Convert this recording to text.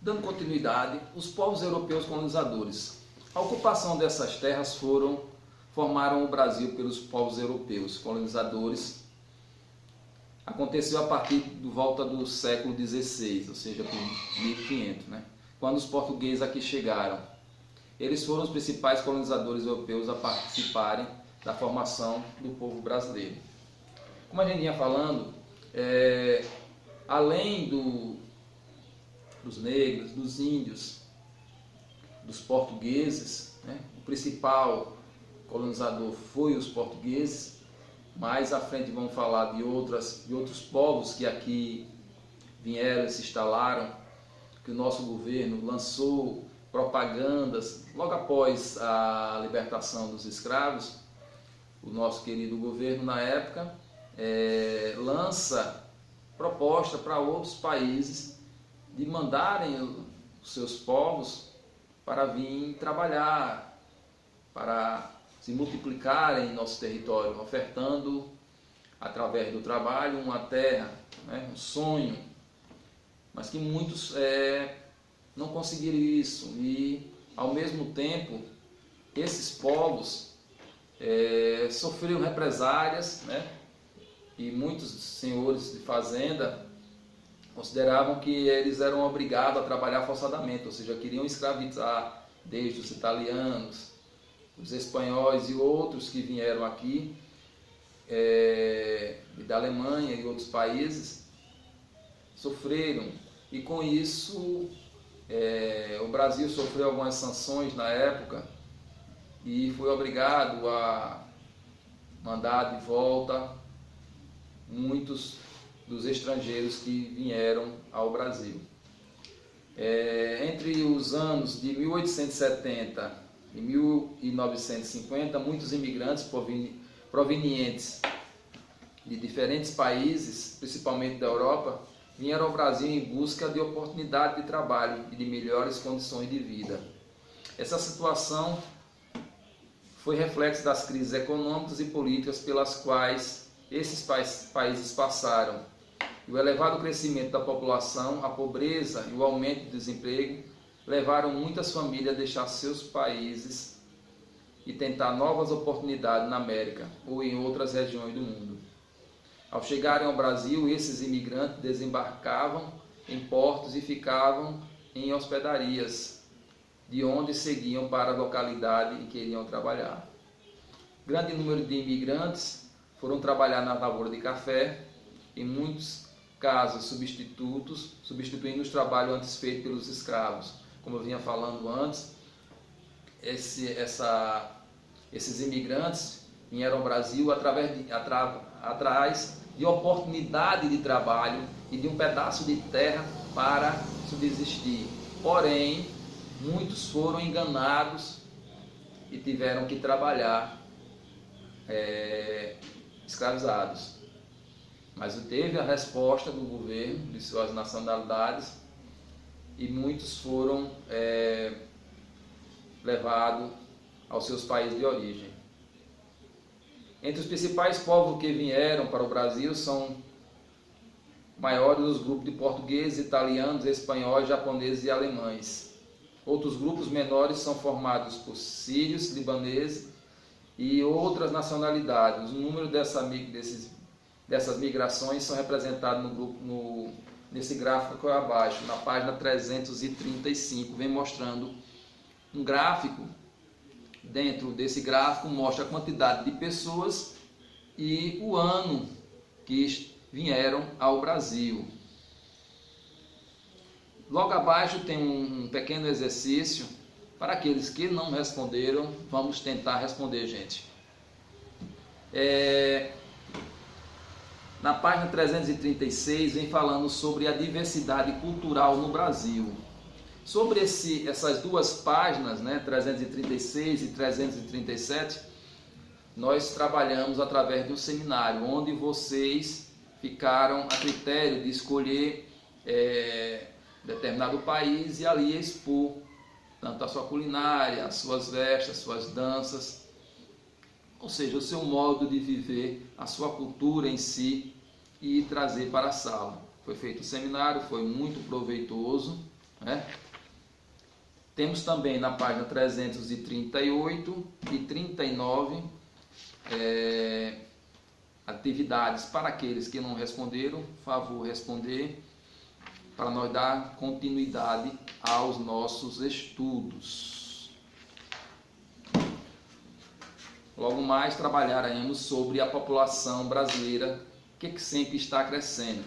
Dando continuidade, os povos europeus colonizadores. A ocupação dessas terras formaram o Brasil pelos povos europeus colonizadores. Aconteceu a partir de volta do século XVI, ou seja, por 1500, quando os portugueses aqui chegaram. Eles foram os principais colonizadores europeus a participarem da formação do povo brasileiro. Como a gente vinha falando, além dos negros, dos índios, dos portugueses, o principal colonizador foi os portugueses. Mais à frente vamos falar de outros povos que aqui vieram e se instalaram, que o nosso governo lançou propagandas logo após a libertação dos escravos. O nosso querido governo na época lança proposta para outros países de mandarem os seus povos para vir trabalhar, para se multiplicarem em nosso território, ofertando através do trabalho uma terra, um sonho, mas que muitos não conseguiram isso. E ao mesmo tempo esses povos sofreram represálias, e muitos senhores de fazenda consideravam que eles eram obrigados a trabalhar forçadamente, ou seja, queriam escravizar desde os italianos, os espanhóis e outros que vieram aqui, da Alemanha e outros países, sofreram. E com isso o Brasil sofreu algumas sanções na época e foi obrigado a mandar de volta muitos dos estrangeiros que vieram ao Brasil. Entre os anos de 1870 e 1950, muitos imigrantes provenientes de diferentes países, principalmente da Europa, vieram ao Brasil em busca de oportunidade de trabalho e de melhores condições de vida. Essa situação foi reflexo das crises econômicas e políticas pelas quais esses países passaram. E o elevado crescimento da população, a pobreza e o aumento do desemprego levaram muitas famílias a deixar seus países e tentar novas oportunidades na América ou em outras regiões do mundo. Ao chegarem ao Brasil, esses imigrantes desembarcavam em portos e ficavam em hospedarias, de onde seguiam para a localidade em que iriam trabalhar. Grande número de imigrantes foram trabalhar na lavoura de café, em muitos casos substituindo os trabalhos antes feitos pelos escravos. Como eu vinha falando antes, esses imigrantes vieram ao Brasil atrás de oportunidade de trabalho e de um pedaço de terra para subsistir. Porém, muitos foram enganados e tiveram que trabalhar escravizados. Mas teve a resposta do governo, de suas nacionalidades, e muitos foram levados aos seus países de origem. Entre os principais povos que vieram para o Brasil são maiores os grupos de portugueses, italianos, espanhóis, japoneses e alemães. Outros grupos menores são formados por sírios, libaneses e outras nacionalidades. O número dessas migrações são representados nesse gráfico que é abaixo, na página 335, vem mostrando um gráfico. Dentro desse gráfico mostra a quantidade de pessoas e o ano que vieram ao Brasil. Logo abaixo tem um pequeno exercício para aqueles que não responderam. Vamos tentar responder, gente. Na página 336 vem falando sobre a diversidade cultural no Brasil. Sobre essas duas páginas, 336 e 337, nós trabalhamos através de um seminário, onde vocês ficaram a critério de escolher determinado país e ali expor tanto a sua culinária, as suas vestes, as suas danças, ou seja, o seu modo de viver, a sua cultura em si, e trazer para a sala. Foi feito o seminário, foi muito proveitoso. né? Temos também na página 338 e 39 atividades para aqueles que não responderam, favor responder, para nós dar continuidade aos nossos estudos. Logo mais trabalharemos sobre a população brasileira, que sempre está crescendo.